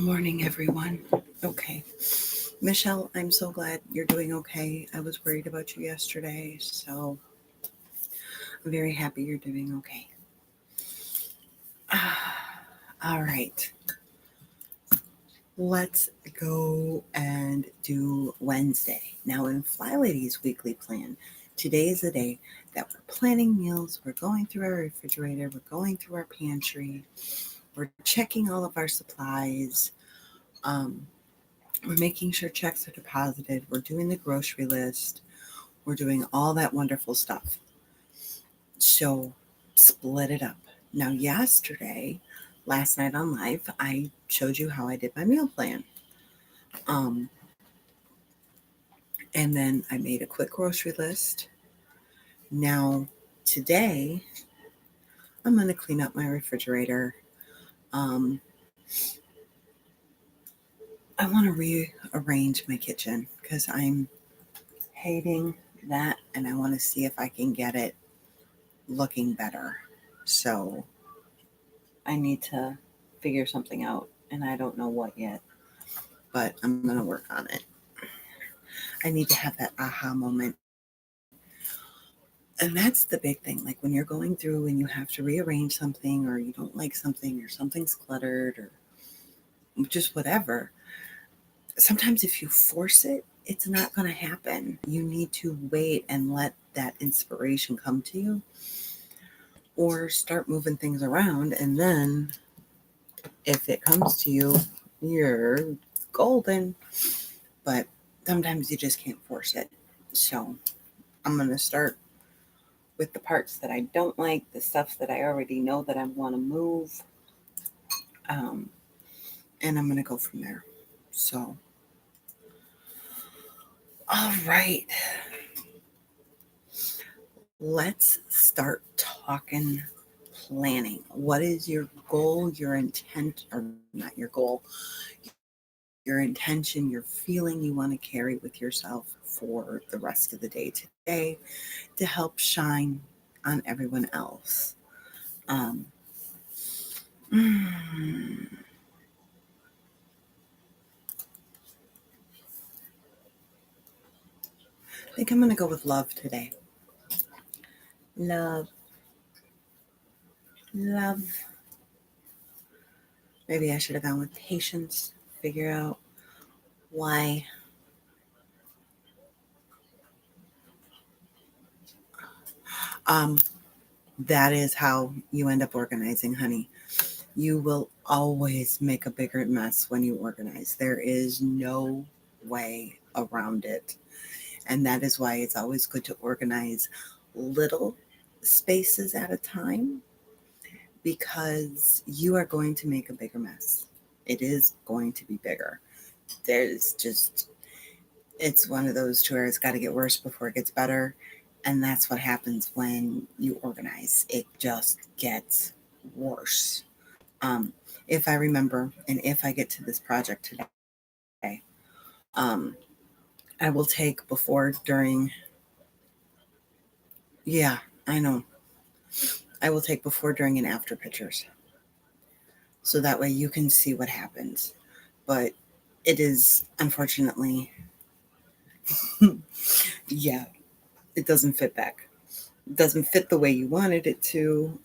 Morning, everyone. Okay. Michelle, I'm so glad you're doing okay. I was worried about you yesterday, so I'm very happy you're doing okay. All right. Let's go and do Wednesday. Now, in Fly Lady's weekly plan, today is the day that we're planning meals, we're going through our refrigerator, we're going through our pantry, we're checking all of our supplies. Um, we're making sure checks are deposited. We're doing the grocery list. We're doing all that wonderful stuff. So split it up. Now, last night on live, I showed you how I did my meal plan. Um, and then I made a quick grocery list. Now, today, I'm going to clean up my refrigerator. Um, I want to rearrange my kitchen because I'm hating that and I want to see if I can get it looking better. So I need to figure something out and I don't know what yet, but I'm going to work on it. I need to have that aha moment. And that's the big thing. Like when you're going through and you have to rearrange something or you don't like something or something's cluttered or just whatever, sometimes if you force it, it's not going to happen. You need to wait and let that inspiration come to you or start moving things around. And then if it comes to you, you're golden. But sometimes you just can't force it. So I'm going to start with the parts that I don't like, the stuff that I already know that I want to move. Um, and I'm going to go from there. So, all right. Let's start talking planning. What is your goal, your intent, or not your goal, your intention, your feeling you want to carry with yourself for the rest of the day today to help shine on everyone else? Um, I think I'm going to go with love today. Love, love. Maybe I should have gone with patience, figure out why. Um, that is how you end up organizing, honey. You will always make a bigger mess when you organize. There is no way around it. And that is why it's always good to organize little spaces at a time because you are going to make a bigger mess. It is going to be bigger. There's just, it's one of those to where it's got to get worse before it gets better. And that's what happens when you organize. It just gets worse. Um, if I remember and if I get to this project today, um, I will take before, during, yeah, I know. I will take before, during, and after pictures. So that way you can see what happens. But it is, unfortunately, yeah, it doesn't fit back. It doesn't fit the way you wanted it to.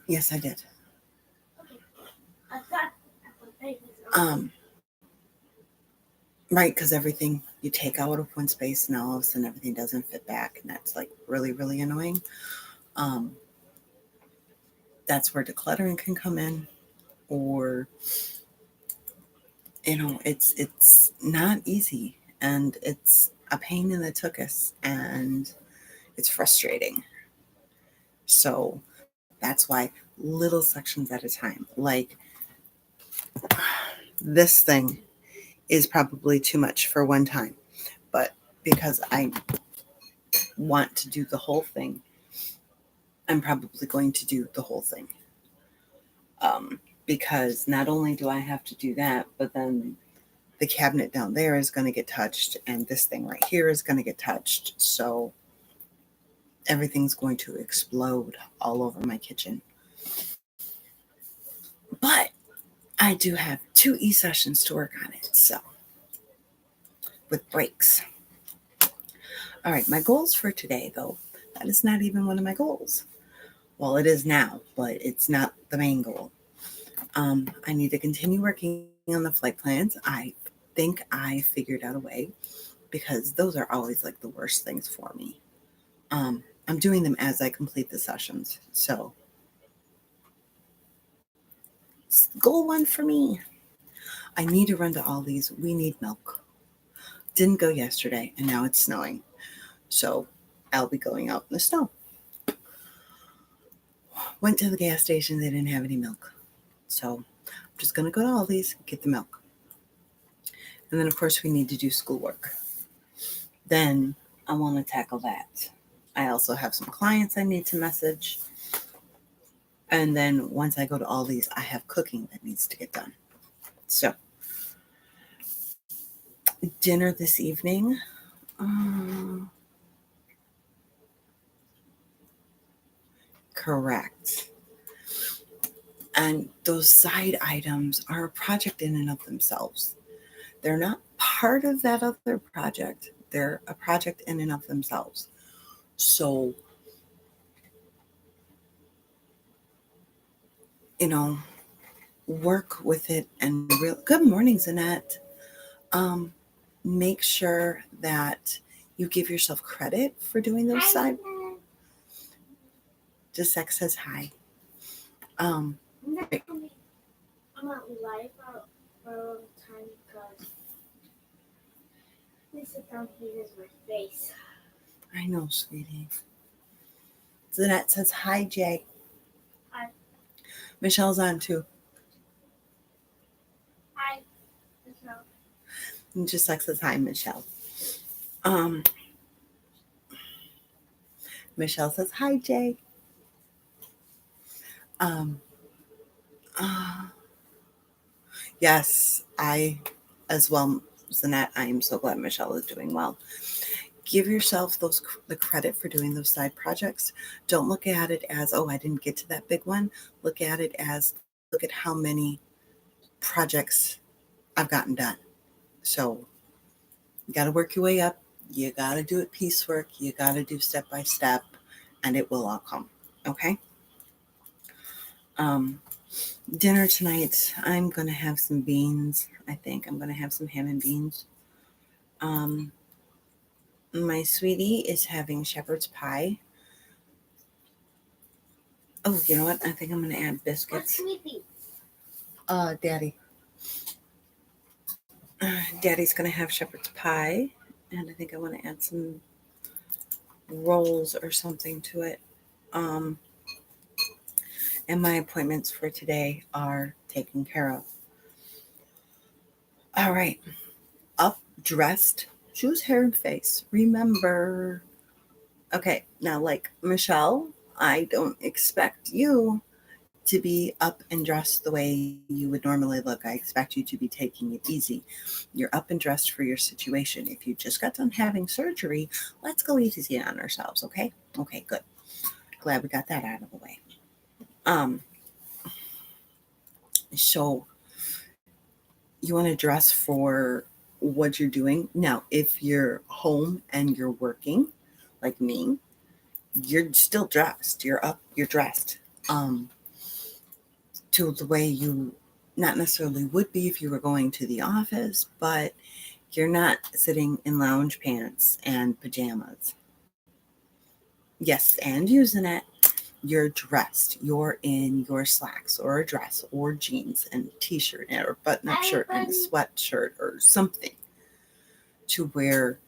Yes, I did. Right, because everything you take out of one space and all of a sudden everything doesn't fit back, and that's like really, really annoying. Um, that's where decluttering can come in, or it's not easy, and it's a pain in the tuchus, and it's frustrating. So that's why little sections at a time, like this thing is probably too much for one time, but because I want to do the whole thing, I'm probably going to do the whole thing. Because not only do I have to do that, but then the cabinet down there is going to get touched, and this thing right here is going to get touched. So everything's going to explode all over my kitchen. But I do have 2 e-sessions to work on it, so with breaks. All right, my goals for today, though, that is not even one of my goals. Well, it is now, but it's not the main goal. I need to continue working on the flight plans. I think I figured out a way because those are always like the worst things for me. I'm doing them as I complete the sessions. So, goal 1 for me. I need to run to Aldi's. We need milk. Didn't go yesterday, and now it's snowing. So, I'll be going out in the snow. Went to the gas station. They didn't have any milk. So, I'm just going to go to Aldi's, get the milk. And then, of course, we need to do schoolwork. Then I want to tackle that. I also have some clients I need to message. And then once I go to Aldi's, I have cooking that needs to get done. So, dinner this evening. Correct. And those side items are a project in and of themselves. They're not part of that other project, they're a project in and of themselves. So, you know, work with it and good morning, Zanette. Um, Make sure that you give yourself credit for doing those side. Just Sex says hi. Um, I'm not live for a long time because this account uses my face. I know, sweetie. Zanette says hi, Jay. Hi. Michelle's on too. Hi. Michelle. And just Sex says hi, Michelle. Um, Michelle says hi, Jay. Um, uh, yes, I as well, Zanette. I am so glad Michelle is doing well. Give yourself the credit for doing those side projects. Don't look at it as, oh, I didn't get to that big one. Look at it as, look at how many projects I've gotten done. So you got to work your way up. You got to do it piecework. You got to do step by step, and it will all come. Okay. Um, Dinner tonight, I'm going to have some beans. I think I'm going to have some ham and beans. Um, my sweetie is having shepherd's pie. Oh, you know what? I think I'm going to add biscuits. Sweetie? Daddy. Daddy's going to have shepherd's pie. And I think I want to add some rolls or something to it. Um, and my appointments for today are taken care of. All right. Up, dressed, shoes, hair, and face. Remember. Okay, now, like Michelle, I don't expect you to be up and dressed the way you would normally look. I expect you to be taking it easy. You're up and dressed for your situation. If you just got done having surgery, let's go easy on ourselves, okay? Okay, good. Glad we got that out of the way. Um, so you want to dress for what you're doing. Now, if you're home and you're working, like me, you're still dressed. You're up, you're dressed. To the way you not necessarily would be if you were going to the office, but you're not sitting in lounge pants and pajamas. Yes, and using it, you're dressed. You're in your slacks or a dress or jeans and t-shirt or button-up shirt and a sweatshirt or something to where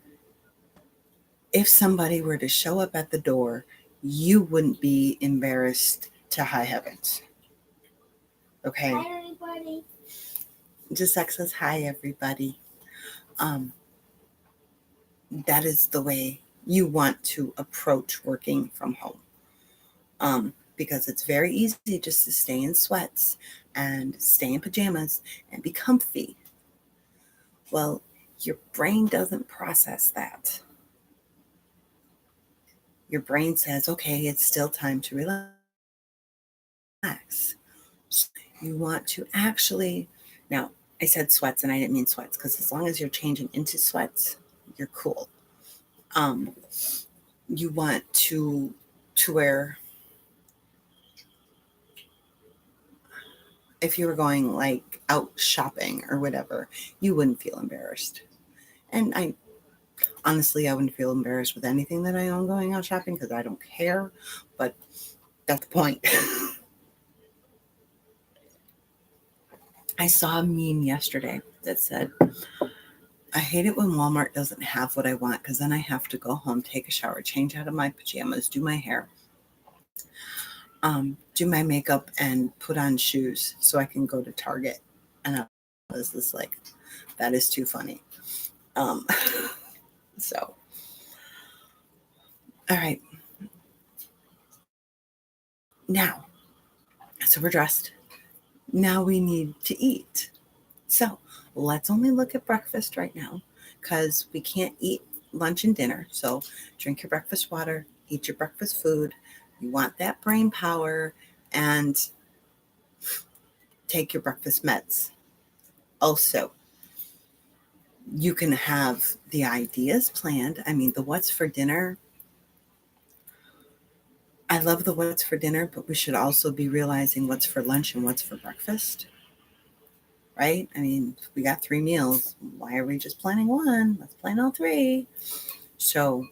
if somebody were to show up at the door, you wouldn't be embarrassed to high heavens. Okay? Hi, everybody. Just Sex says hi, everybody. Um, that is the way you want to approach working from home. Because it's very easy just to stay in sweats and stay in pajamas and be comfy. Well, your brain doesn't process that. Your brain says, okay, it's still time to relax. So you You want to actually, now I said sweats and I didn't mean sweats because as long as you're changing into sweats, you're cool. Um, you want to wear, if you were going like out shopping or whatever, you wouldn't feel embarrassed. And I wouldn't feel embarrassed with anything that I own going out shopping because I don't care. But that's the point. I saw a meme yesterday that said, I hate it when Walmart doesn't have what I want because then I have to go home, take a shower, change out of my pajamas, do my hair, do my makeup, and put on shoes so I can go to Target. And I was just like, that is too funny. Um, so, all right. Now, so we're dressed. Now we need to eat. So let's only look at breakfast right now because we can't eat lunch and dinner. So drink your breakfast water, eat your breakfast food. You want that brain power and take your breakfast meds. Also, you can have the ideas planned. I mean, the what's for dinner. I love the what's for dinner, but we should also be realizing what's for lunch and what's for breakfast, right? I mean, we got 3 meals. Why are we just planning one? Let's plan all three. So,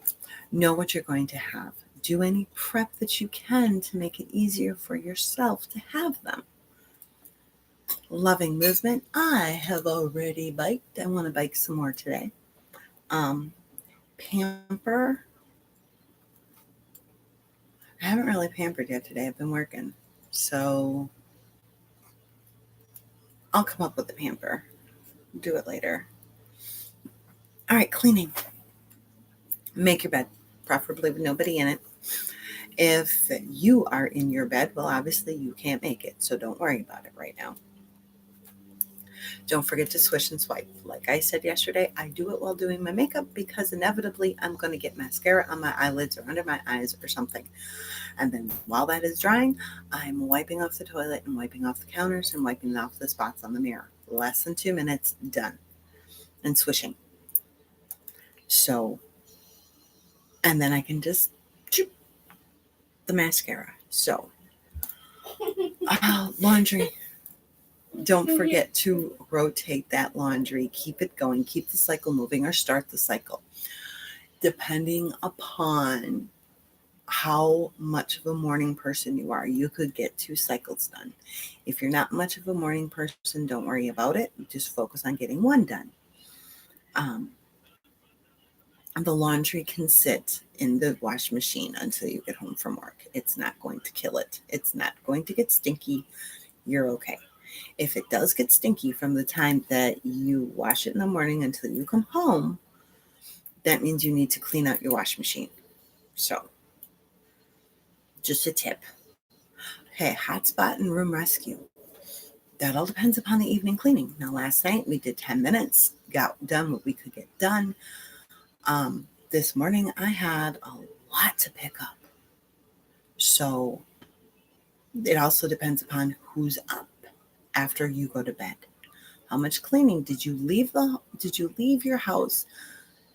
know what you're going to have. Do any prep that you can to make it easier for yourself to have them. Loving movement. I have already biked. I want to bike some more today. Um, Pamper. I haven't really pampered yet today. I've been working. So I'll come up with the pamper. Do it later. All right, cleaning. Make your bed, preferably with nobody in it. If you are in your bed, well, obviously you can't make it, so don't worry about it right now. Don't forget to swish and swipe. Like I said yesterday, I do it while doing my makeup because inevitably I'm going to get mascara on my eyelids or under my eyes or something. And then while that is drying, I'm wiping off the toilet and wiping off the counters and wiping off the spots on the mirror. Less than 2 minutes, done. And swishing. So, and then I can just choop the mascara. So, laundry. Don't forget to rotate that laundry. Keep it going. Keep the cycle moving or start the cycle. Depending upon how much of a morning person you are, you could get 2 cycles done. If you're not much of a morning person, don't worry about it. Just focus on getting one done. Um, the laundry can sit in the wash machine until you get home from work. It's not going to kill it. It's not going to get stinky. You're okay. If it does get stinky from the time that you wash it in the morning until you come home, that means you need to clean out your wash machine. So, just a tip. Hey, hotspot and room rescue. That all depends upon the evening cleaning. Now, last night we did 10 minutes, got done what we could get done. This morning I had a lot to pick up. So, it also depends upon who's up after you go to bed. How much cleaning did you leave your house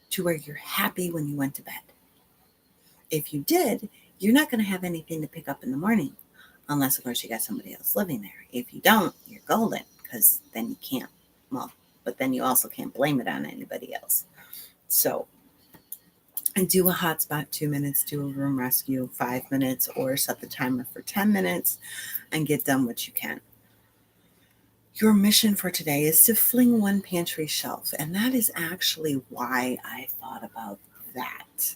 to where you're happy when you went to bed? If you did, you're not going to have anything to pick up in the morning, unless of course you got somebody else living there. If you don't, you're golden because then you can't. Well, but then you also can't blame it on anybody else. So, and do a hotspot 2 minutes, do a room rescue 5 minutes, or set the timer for 10 minutes and get done what you can. Your mission for today is to fling one pantry shelf, and that is actually why I thought about that.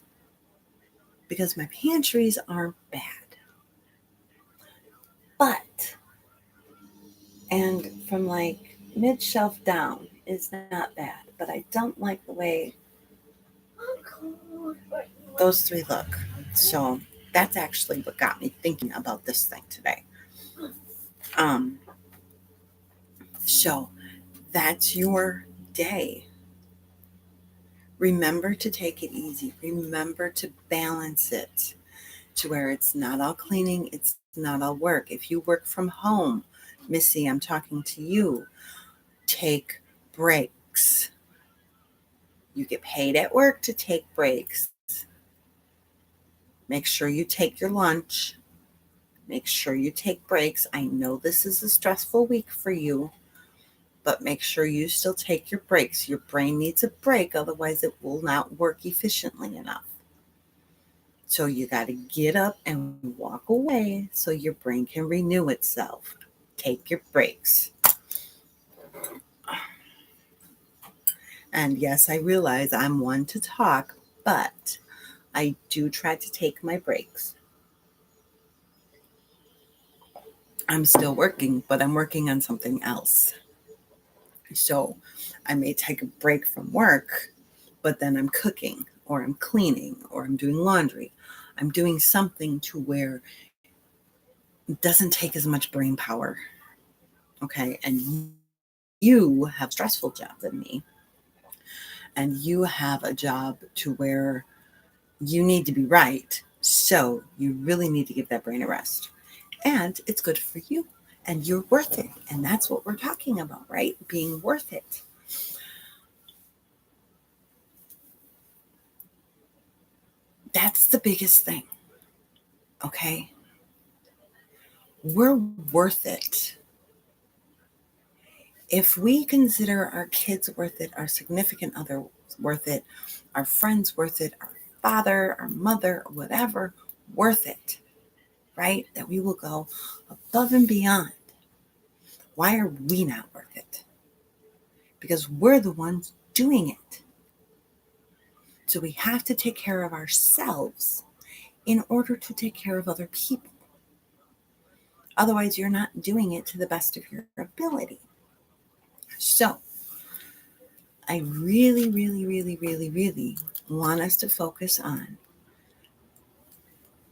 Because my pantries aren't bad. But, and from like mid shelf down is not bad, but I don't like the way those three look. So that's actually what got me thinking about this thing today. Um, so that's your day. Remember to take it easy. Remember to balance it to where it's not all cleaning, it's not all work. If you work from home, Missy, I'm talking to you. Take breaks. You get paid at work to take breaks. Make sure you take your lunch. Make sure you take breaks. I know this is a stressful week for you, but make sure you still take your breaks. Your brain needs a break, otherwise, it will not work efficiently enough. So, you got to get up and walk away so your brain can renew itself. Take your breaks. And yes, I realize I'm one to talk, but I do try to take my breaks. I'm still working, but I'm working on something else. So I may take a break from work, but then I'm cooking or I'm cleaning or I'm doing laundry. I'm doing something to where it doesn't take as much brain power. Okay. And you have a stressful job than me, and you have a job to where you need to be right. So you really need to give that brain a rest. And it's good for you. And you're worth it. And that's what we're talking about, right? Being worth it. That's the biggest thing. Okay. We're worth it. If we consider our kids worth it, our significant other worth it, our friends worth it, our father, our mother, whatever, worth it, right? That we will go above and beyond. Why are we not worth it? Because we're the ones doing it. So we have to take care of ourselves in order to take care of other people. Otherwise, you're not doing it to the best of your ability. So, I really, really, really, really, really want us to focus on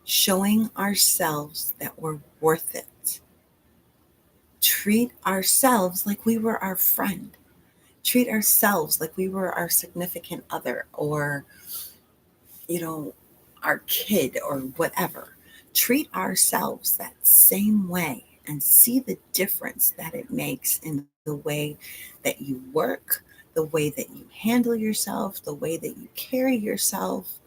showing ourselves that we're worth it. Treat ourselves like we were our friend. Treat ourselves like we were our significant other, or, you know, our kid or whatever. Treat ourselves that same way and see the difference that it makes in the way that you work, the way that you handle yourself, the way that you carry yourself,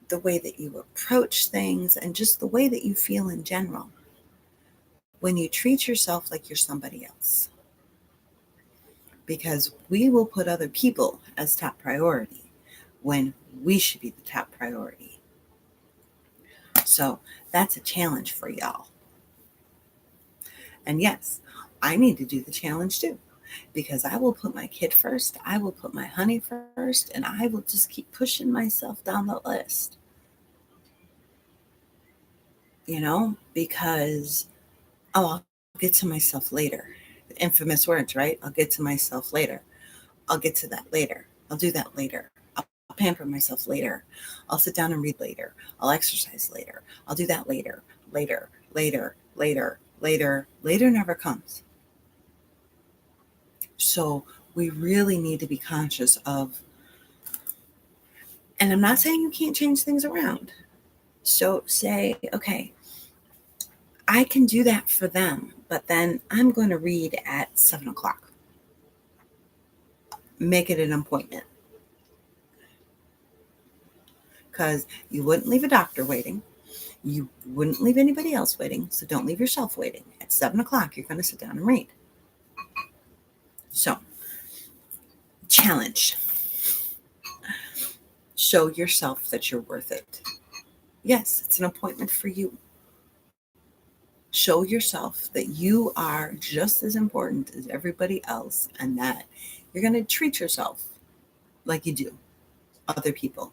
the way that you approach things, and just the way that you feel in general when you treat yourself like you're somebody else. Because we will put other people as top priority when we should be the top priority. So that's a challenge for y'all. And yes, I need to do the challenge too, because I will put my kid first, I will put my honey first, and I will just keep pushing myself down the list. Because, oh, I'll get to myself later. Infamous words, right? I'll get to myself later. I'll get to that later. I'll do that later. I'll pamper myself later. I'll sit down and read later. I'll exercise later. I'll do that later. Later, later, later, later. Later never comes. So we really need to be conscious of, and I'm not saying you can't change things around. So say, okay, I can do that for them, but then I'm going to read at 7 o'clock. Make it an appointment, because you wouldn't leave a doctor waiting. You wouldn't leave anybody else waiting. So don't leave yourself waiting. At 7 o'clock, you're going to sit down and read. So, challenge. Show yourself that you're worth it. Yes, it's an appointment for you. Show yourself that you are just as important as everybody else, and that you're going to treat yourself like you do other people.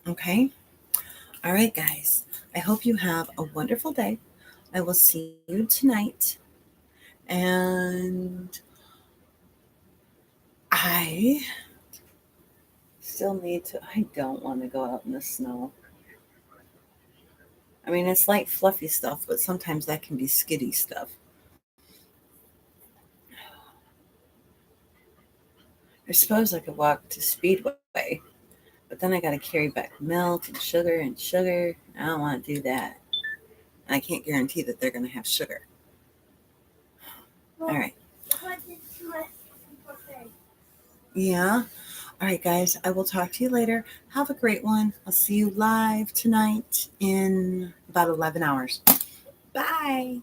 Okay? All right, guys. I hope you have a wonderful day. I will see you tonight. And I still need to, I don't want to go out in the snow. I mean, it's light, fluffy stuff, but sometimes that can be skitty stuff. I suppose I could walk to Speedway, but then I got to carry back milk and sugar and sugar. I don't want to do that. And I can't guarantee that they're going to have sugar. All right. Look what I did to my buffet. Yeah. All right, guys. I will talk to you later. Have a great one. I'll see you live tonight in about 11 hours. Bye.